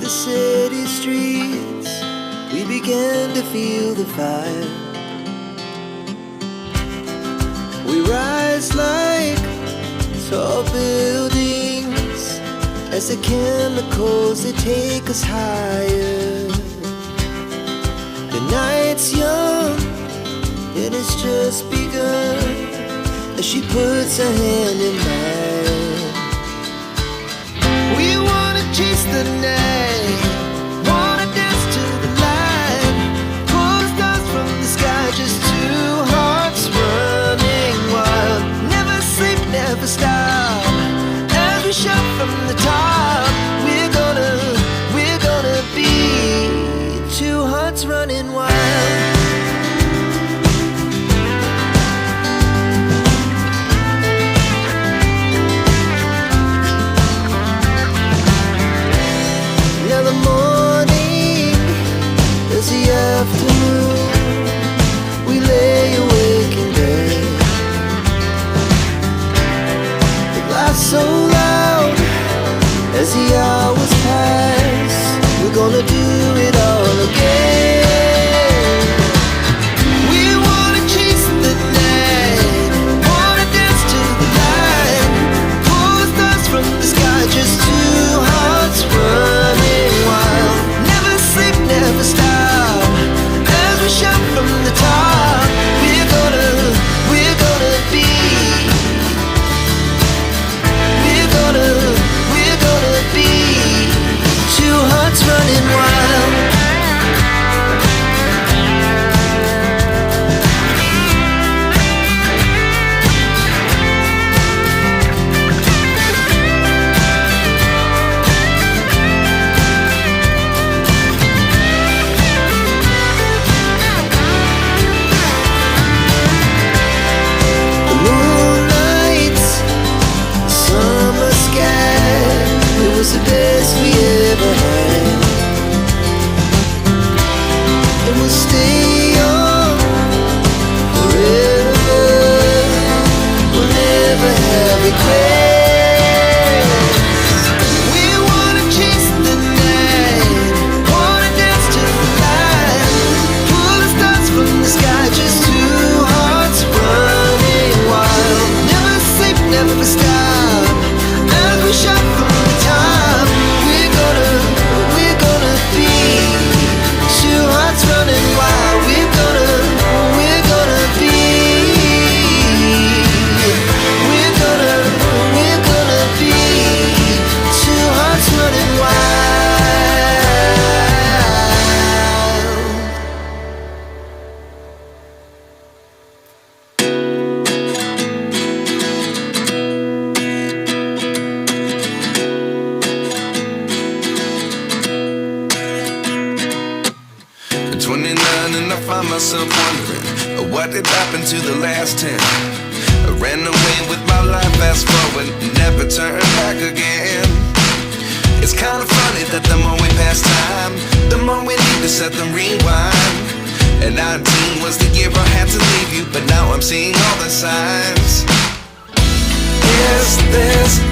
the city streets, we began to feel the fire. We rise like tall buildings as the chemicals, they take us higher. The night's young and it's just begun as she puts her hand in mine. We wanna chase the night, wanna dance to the light, pull the stars from the sky, just two hearts running wild. Never sleep, never stop, as we shout from the top. We're gonna be two hearts running wild. Now the morning is the afternoon, we lay awake in bed. The laughs so loud as the hours pass, we're gonna do it all again. We wanna chase the night, wanna dance to the light, pull the stars from the sky, just two hearts running wild. Never sleep, never stop, as we shout from the top. We're gonna be, we're gonna be two hearts running wild. The moonlight, summer sky, it was the best we ever had. And we'll stay young forever, we'll never have regrets. We wanna chase the night, wanna dance to the light, pull the stars from the sky, just two hearts running wild. Never sleep, never stop, as we shout from the top. We're gonna be two hearts running wild. We're gonna be, we're gonna be two hearts running wild. At 29 and I find myself wondering, what did happen to the last 10? I ran away with my life, fast forward, never turn back again. It's kind of funny that the more we pass time, the more we need to set the rewind. And 19 was the year I had to leave you, but now I'm seeing all the signs. Is this